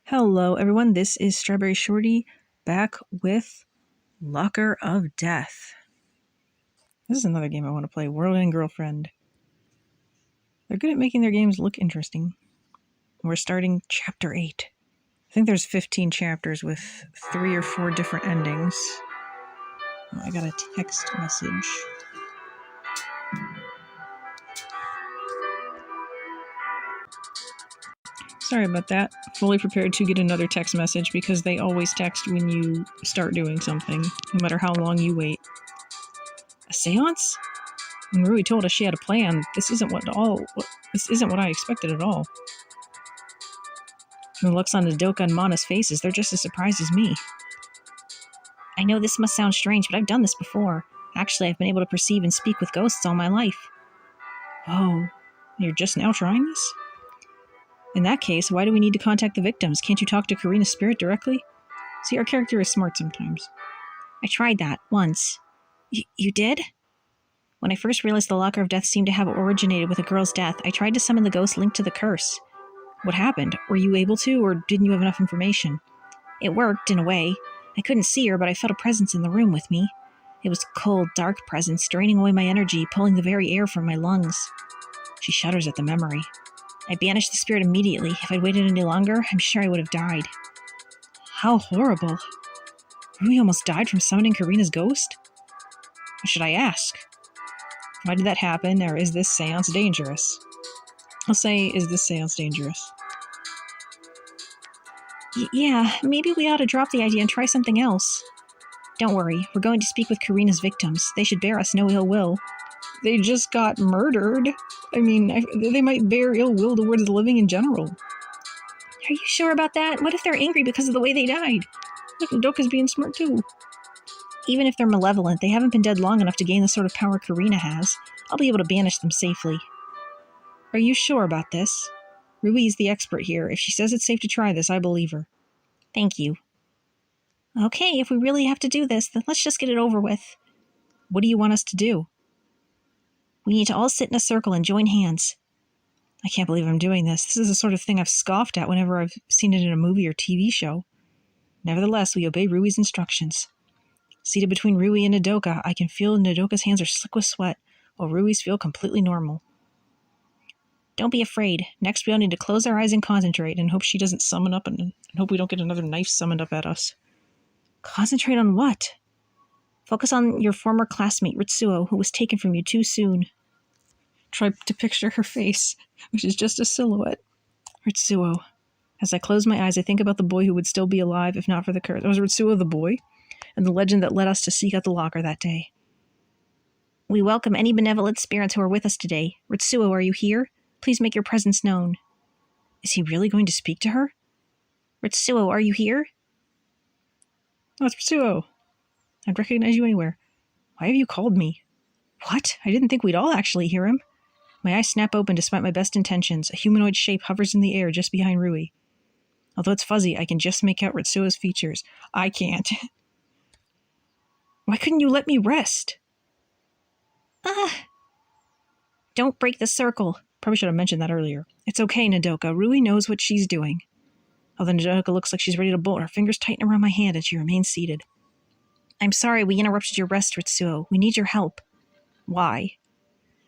Hello everyone, this is StrawberryShorty back with Locker of Death. This is another game I want to play, World and Girlfriend. They're good at making their games look interesting. We're starting Chapter 8. I think there's 15 chapters with 3 or 4 different endings. Oh, I got a text message. Sorry about that. Fully prepared to get another text message because they always text when you start doing something, no matter how long you wait. A seance? When Rui told us she had a plan, this isn't what I expected at all. The looks on Nadoka and Mana's faces, they're just as surprised as me. I know this must sound strange, but I've done this before. Actually, I've been able to perceive and speak with ghosts all my life. Oh, you're just now trying this? In that case, why do we need to contact the victims? Can't you talk to Karina's spirit directly? See, our character is smart sometimes. I tried that, once. You did? When I first realized the Locker of Death seemed to have originated with a girl's death, I tried to summon the ghost linked to the curse. What happened? Were you able to, or didn't you have enough information? It worked, in a way. I couldn't see her, but I felt a presence in the room with me. It was a cold, dark presence, draining away my energy, pulling the very air from my lungs. She shudders at the memory. I banished the spirit immediately. If I'd waited any longer, I'm sure I would have died. How horrible. Rui almost died from summoning Karina's ghost? What should I ask? Why did that happen, or is this seance dangerous? I'll say, is this seance dangerous? Yeah, maybe we ought to drop the idea and try something else. Don't worry, we're going to speak with Karina's victims. They should bear us no ill will. They just got murdered. I mean, they might bear ill will towards the living in general. Are you sure about that? What if they're angry because of the way they died? Look, Nadoka's being smart too. Even if they're malevolent, they haven't been dead long enough to gain the sort of power Karina has. I'll be able to banish them safely. Are you sure about this? Rui's the expert here. If she says it's safe to try this, I believe her. Thank you. Okay, if we really have to do this, then let's just get it over with. What do you want us to do? We need to all sit in a circle and join hands. I can't believe I'm doing this. This is the sort of thing I've scoffed at whenever I've seen it in a movie or TV show. Nevertheless, we obey Rui's instructions. Seated between Rui and Nadoka, I can feel Nadoka's hands are slick with sweat, while Rui's feel completely normal. Don't be afraid. Next, we all need to close our eyes and concentrate, and hope she doesn't summon up, and hope we don't get another knife summoned up at us. Concentrate on what? Focus on your former classmate, Ritsuo, who was taken from you too soon. Try to picture her face, which is just a silhouette. Ritsuo. As I close my eyes, I think about the boy who would still be alive if not for the curse. Was Ritsuo the boy? And the legend that led us to seek out the locker that day. We welcome any benevolent spirits who are with us today. Ritsuo, are you here? Please make your presence known. Is he really going to speak to her? Ritsuo, are you here? Oh, it's Ritsuo. I'd recognize you anywhere. Why have you called me? What? I didn't think we'd all actually hear him. My eyes snap open despite my best intentions. A humanoid shape hovers in the air just behind Rui. Although it's fuzzy, I can just make out Ritsuo's features. I can't. Why couldn't you let me rest? Don't break the circle. Probably should have mentioned that earlier. It's okay, Nadoka. Rui knows what she's doing. Although Nadoka looks like she's ready to bolt, her fingers tighten around my hand and she remains seated. I'm sorry we interrupted your rest, Ritsuo. We need your help. Why?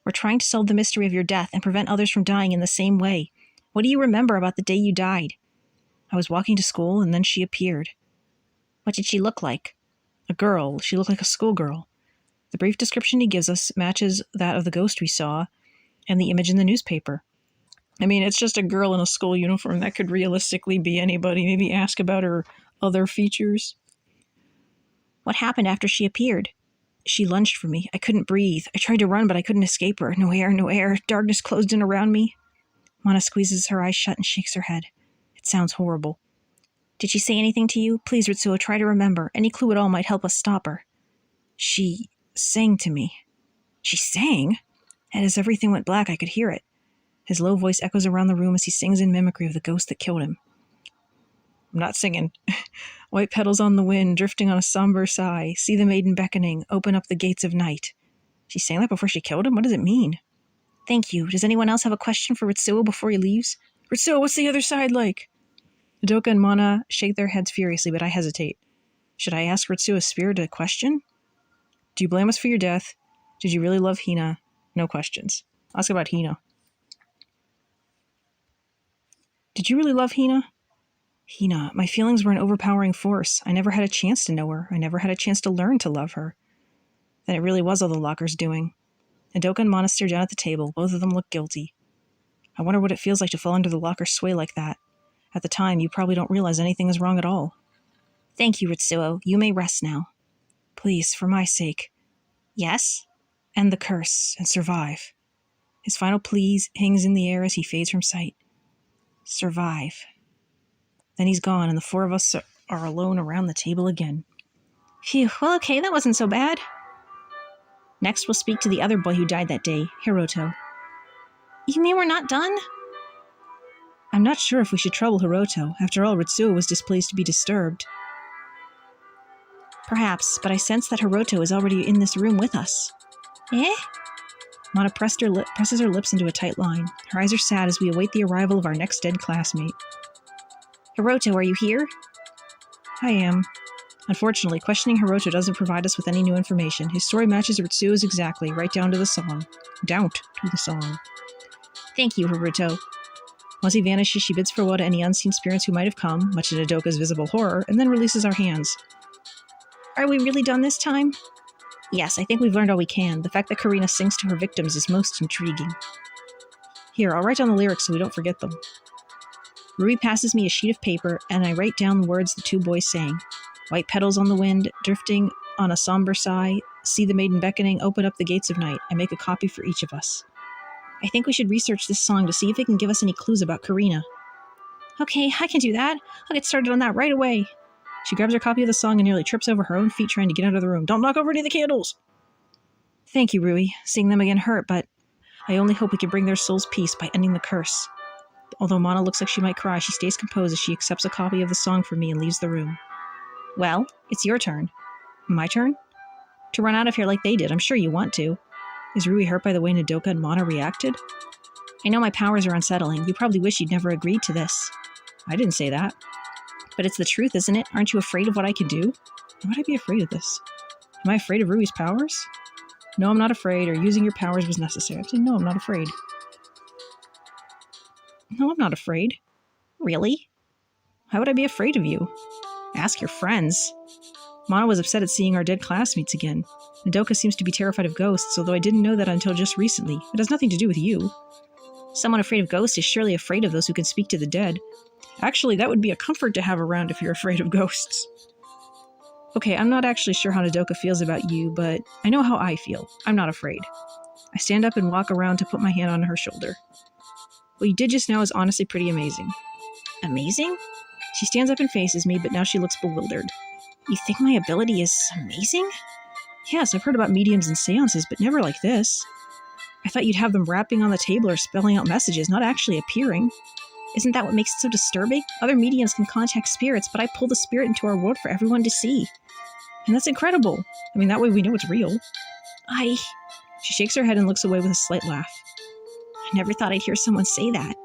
We're trying to solve the mystery of your death and prevent others from dying in the same way. What do you remember about the day you died? I was walking to school and then she appeared. What did she look like? A girl. She looked like a schoolgirl. The brief description he gives us matches that of the ghost we saw and the image in the newspaper. I mean, it's just a girl in a school uniform. That could realistically be anybody. Maybe ask about her other features. What happened after she appeared? She lunged for me. I couldn't breathe. I tried to run, but I couldn't escape her. No air, no air. Darkness closed in around me. Mana squeezes her eyes shut and shakes her head. It sounds horrible. Did she say anything to you? Please, Ritsuo, try to remember. Any clue at all might help us stop her. She sang to me. She sang? And as everything went black, I could hear it. His low voice echoes around the room as he sings in mimicry of the ghost that killed him. I'm not singing. White petals on the wind, drifting on a somber sigh. See the maiden beckoning, open up the gates of night. She sang that before she killed him? What does it mean? Thank you. Does anyone else have a question for Ritsuo before he leaves? Ritsuo, what's the other side like? Udoka and Mana shake their heads furiously, but I hesitate. Should I ask Ritsuo's spirit a question? Do you blame us for your death? Did you really love Hina? No questions. Ask about Hina. Did you really love Hina? Hina, my feelings were an overpowering force. I never had a chance to know her. I never had a chance to learn to love her. Then it really was all the locker's doing. Udoka and Mana stare down at the table. Both of them look guilty. I wonder what it feels like to fall under the locker's sway like that. At the time, you probably don't realize anything is wrong at all. Thank you, Ritsuo. You may rest now. Please, for my sake. Yes? End the curse and survive. His final plea hangs in the air as he fades from sight. Survive. Then he's gone, and the four of us are alone around the table again. Phew, well, okay, that wasn't so bad. Next, we'll speak to the other boy who died that day, Hiroto. You mean we're not done? I'm not sure if we should trouble Hiroto. After all, Ritsuo was displeased to be disturbed. Perhaps, but I sense that Hiroto is already in this room with us. Eh? Mana presses her lips into a tight line. Her eyes are sad as we await the arrival of our next dead classmate. Hiroto, are you here? I am. Unfortunately, questioning Hiroto doesn't provide us with any new information. His story matches Ritsuo's exactly, right down to the song. Down to the song. Thank you, Hiroto. Once he vanishes, she bids farewell to any unseen spirits who might have come, much to Udoka's visible horror, and then releases our hands. Are we really done this time? Yes, I think we've learned all we can. The fact that Karina sings to her victims is most intriguing. Here, I'll write down the lyrics so we don't forget them. Rui passes me a sheet of paper, and I write down the words the two boys sang. White petals on the wind, drifting on a somber sigh, see the maiden beckoning, open up the gates of night. I make a copy for each of us. I think we should research this song to see if it can give us any clues about Karina. Okay, I can do that. I'll get started on that right away. She grabs her copy of the song and nearly trips over her own feet trying to get out of the room. Don't knock over any of the candles! Thank you, Rui. Seeing them again hurt, but I only hope we can bring their souls peace by ending the curse. Although Mana looks like she might cry, she stays composed as she accepts a copy of the song from me and leaves the room. Well, it's your turn. My turn? To run out of here like they did. I'm sure you want to. Is Rui hurt by the way Udoka and Mana reacted? I know my powers are unsettling. You probably wish you'd never agreed to this. I didn't say that. But it's the truth, isn't it? Aren't you afraid of what I can do? Why would I be afraid of this? Am I afraid of Rui's powers? No, I'm not afraid, or using your powers was necessary. I'm saying, no, I'm not afraid. No, I'm not afraid. Really? Why would I be afraid of you? Ask your friends. Mana was upset at seeing our dead classmates again. Udoka seems to be terrified of ghosts, although I didn't know that until just recently. It has nothing to do with you. Someone afraid of ghosts is surely afraid of those who can speak to the dead. Actually, that would be a comfort to have around if you're afraid of ghosts. Okay, I'm not actually sure how Udoka feels about you, but I know how I feel. I'm not afraid. I stand up and walk around to put my hand on her shoulder. What you did just now is honestly pretty amazing. Amazing? She stands up and faces me, but now she looks bewildered. You think my ability is amazing? Yes, I've heard about mediums and seances, but never like this. I thought you'd have them rapping on the table or spelling out messages, not actually appearing. Isn't that what makes it so disturbing? Other mediums can contact spirits, but I pull the spirit into our world for everyone to see. And that's incredible. I mean, that way we know it's real. She shakes her head and looks away with a slight laugh. I never thought I'd hear someone say that.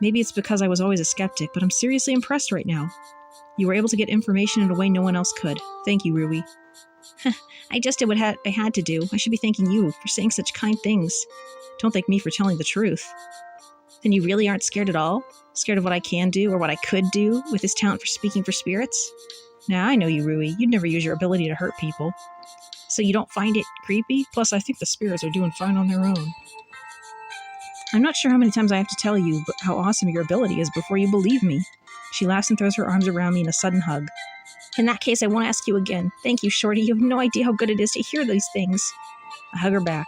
Maybe it's because I was always a skeptic, but I'm seriously impressed right now. You were able to get information in a way no one else could. Thank you, Rui. I just did what I had to do. I should be thanking you for saying such kind things. Don't thank me for telling the truth. Then you really aren't scared at all? Scared of what I can do or what I could do with this talent for speaking for spirits? Nah, I know you, Rui. You'd never use your ability to hurt people. So you don't find it creepy? Plus, I think the spirits are doing fine on their own. I'm not sure how many times I have to tell you how awesome your ability is before you believe me. She laughs and throws her arms around me in a sudden hug. In that case, I won't ask you again. Thank you, Shorty. You have no idea how good it is to hear these things. I hug her back.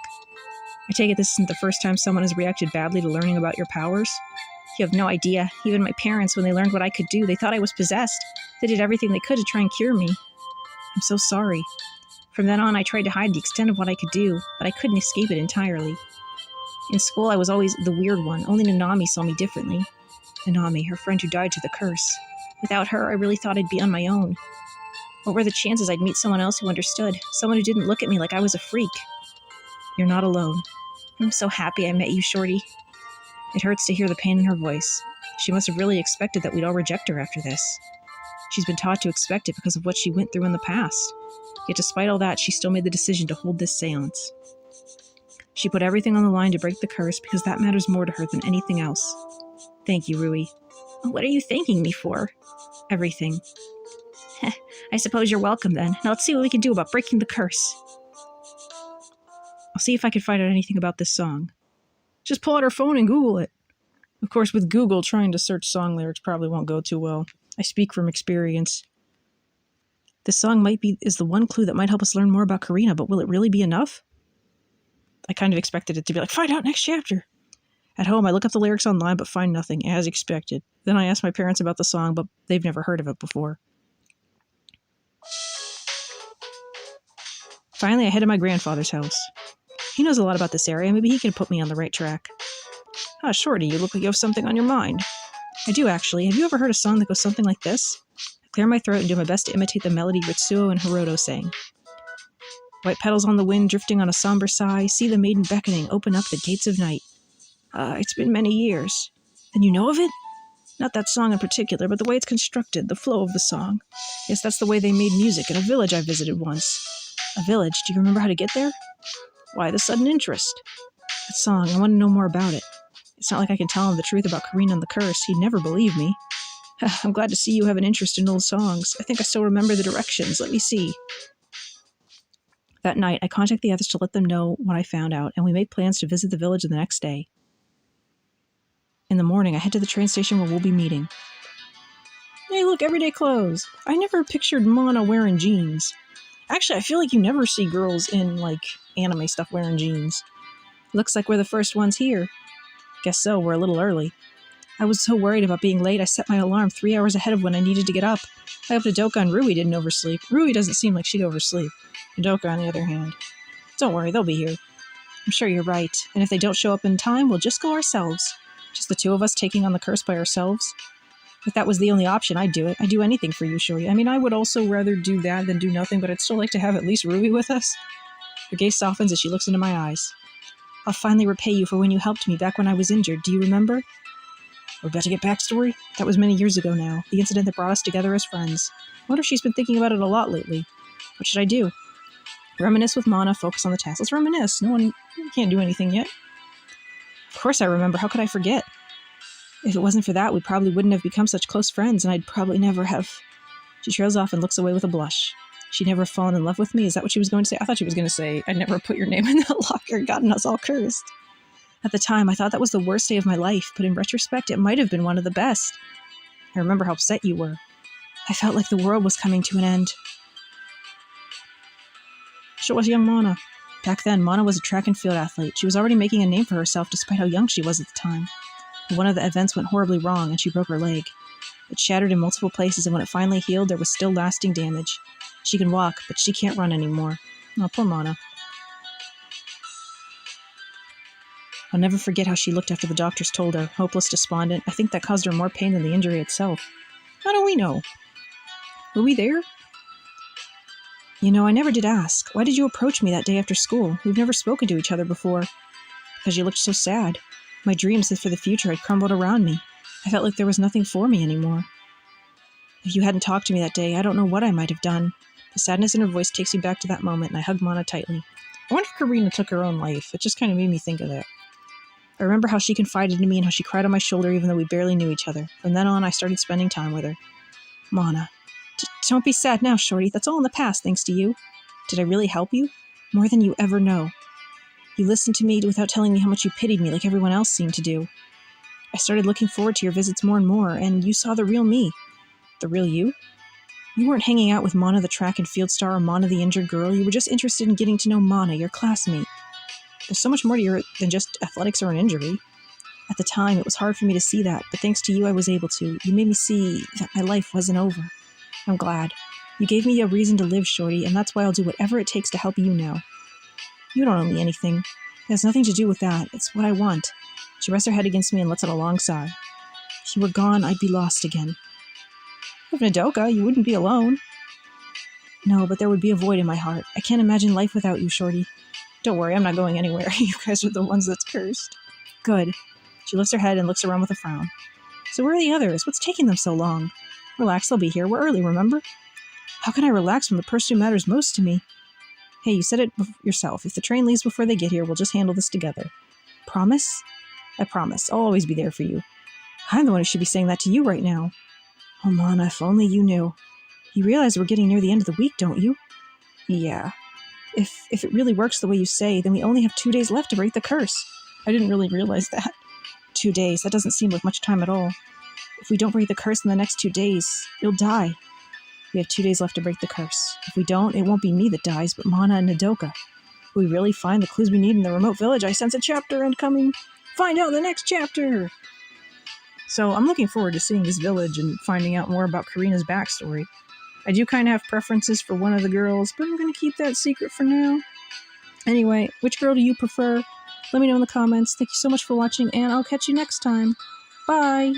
I take it this isn't the first time someone has reacted badly to learning about your powers. You have no idea. Even my parents, when they learned what I could do, they thought I was possessed. They did everything they could to try and cure me. I'm so sorry. From then on, I tried to hide the extent of what I could do, but I couldn't escape it entirely. In school, I was always the weird one. Only Nanami saw me differently. Nanami, her friend who died to the curse. Without her, I really thought I'd be on my own. What were the chances I'd meet someone else who understood? Someone who didn't look at me like I was a freak? You're not alone. I'm so happy I met you, Shorty. It hurts to hear the pain in her voice. She must have really expected that we'd all reject her after this. She's been taught to expect it because of what she went through in the past. Yet despite all that, she still made the decision to hold this seance. She put everything on the line to break the curse because that matters more to her than anything else. Thank you, Rui. What are you thanking me for? Everything. I suppose you're welcome then. Now let's see what we can do about breaking the curse. I'll see if I can find out anything about this song. Just pull out her phone and Google it. Of course, with Google, trying to search song lyrics probably won't go too well. I speak from experience. This song is the one clue that might help us learn more about Karina, but will it really be enough? I kind of expected it to be like, find out next chapter. At home, I look up the lyrics online, but find nothing, as expected. Then I ask my parents about the song, but they've never heard of it before. Finally, I head to my grandfather's house. He knows a lot about this area. Maybe he can put me on the right track. Ah, Shorty, you look like you have something on your mind. I do, actually. Have you ever heard a song that goes something like this? I clear my throat and do my best to imitate the melody Ritsuo and Hiroto sang. White petals on the wind, drifting on a somber sigh, see the maiden beckoning, open up the gates of night. It's been many years. Then you know of it? Not that song in particular, but the way it's constructed, the flow of the song. Yes, that's the way they made music in a village I visited once. A village? Do you remember how to get there? Why the sudden interest? That song, I want to know more about it. It's not like I can tell him the truth about Karina and the curse. He'd never believe me. I'm glad to see you have an interest in old songs. I think I still remember the directions. Let me see. That night, I contact the others to let them know what I found out, and we make plans to visit the village the next day. In the morning, I head to the train station where we'll be meeting. Hey, look, everyday clothes. I never pictured Mana wearing jeans. Actually, I feel like you never see girls in, anime stuff wearing jeans. Looks like we're the first ones here. Guess so, we're a little early. I was so worried about being late, I set my alarm 3 hours ahead of when I needed to get up. I hope Nodoka and Rui didn't oversleep. Rui doesn't seem like she'd oversleep. Nodoka, on the other hand. Don't worry, they'll be here. I'm sure you're right, and if they don't show up in time, we'll just go ourselves. Just the two of us taking on the curse by ourselves. If that was the only option, I'd do it. I'd do anything for you, Shorty. I mean, I would also rather do that than do nothing, but I'd still like to have at least Rui with us. Her gaze softens as she looks into my eyes. I'll finally repay you for when you helped me back when I was injured. Do you remember? We're about to get backstory? That was many years ago now. The incident that brought us together as friends. I wonder if she's been thinking about it a lot lately. What should I do? Reminisce with Mana, focus on the task. Let's reminisce. We can't do anything yet. Of course I remember. How could I forget? If it wasn't for that, we probably wouldn't have become such close friends, and I'd probably never have... She trails off and looks away with a blush. She'd never fallen in love with me? Is that what she was going to say? I thought she was going to say, I'd never put your name in that locker and gotten us all cursed. At the time, I thought that was the worst day of my life, but in retrospect, it might have been one of the best. I remember how upset you were. I felt like the world was coming to an end. So was young Mana. Back then, Mana was a track and field athlete. She was already making a name for herself despite how young she was at the time. But one of the events went horribly wrong and she broke her leg. It shattered in multiple places, and when it finally healed, there was still lasting damage. She can walk, but she can't run anymore. Oh, poor Mana. I'll never forget how she looked after the doctors told her, hopeless, despondent. I think that caused her more pain than the injury itself. How do we know? Were we there? You know, I never did ask. Why did you approach me that day after school? We've never spoken to each other before. Because you looked so sad. My dreams for the future had crumbled around me. I felt like there was nothing for me anymore. If you hadn't talked to me that day, I don't know what I might have done. The sadness in her voice takes me back to that moment, and I hug Mana tightly. I wonder if Karina took her own life. It just kind of made me think of that. I remember how she confided in me and how she cried on my shoulder even though we barely knew each other. From then on, I started spending time with her. Mana. Don't be sad now, Shorty. That's all in the past, thanks to you. Did I really help you? More than you ever know. You listened to me without telling me how much you pitied me like everyone else seemed to do. I started looking forward to your visits more and more, and you saw the real me. The real you? You weren't hanging out with Mana the track and field star or Mana the injured girl. You were just interested in getting to know Mana, your classmate. There's so much more to you than just athletics or an injury. At the time, it was hard for me to see that, but thanks to you, I was able to. You made me see that my life wasn't over. I'm glad. You gave me a reason to live, Shorty, and that's why I'll do whatever it takes to help you now. You don't owe me anything. It has nothing to do with that. It's what I want. She rests her head against me and lets out a long sigh. If you were gone, I'd be lost again. With Nodoka, you wouldn't be alone. No, but there would be a void in my heart. I can't imagine life without you, Shorty. Don't worry, I'm not going anywhere. You guys are the ones that's cursed. Good. She lifts her head and looks around with a frown. So where are the others? What's taking them so long? Relax, they'll be here. We're early, remember? How can I relax when the person who matters most to me? Hey, you said it yourself. If the train leaves before they get here, we'll just handle this together. Promise? I promise. I'll always be there for you. I'm the one who should be saying that to you right now. Oh, Mana, if only you knew. You realize we're getting near the end of the week, don't you? Yeah. If it really works the way you say, then we only have 2 days left to break the curse. I didn't really realize that. 2 days, that doesn't seem like much time at all. If we don't break the curse in the next 2 days, you'll die. We have 2 days left to break the curse. If we don't, it won't be me that dies, but Mana and Nadoka. If we really find the clues we need in the remote village, I sense a chapter incoming. Find out in the next chapter! So I'm looking forward to seeing this village and finding out more about Karina's backstory. I do kind of have preferences for one of the girls, but I'm going to keep that secret for now. Anyway, which girl do you prefer? Let me know in the comments. Thank you so much for watching, and I'll catch you next time. Bye!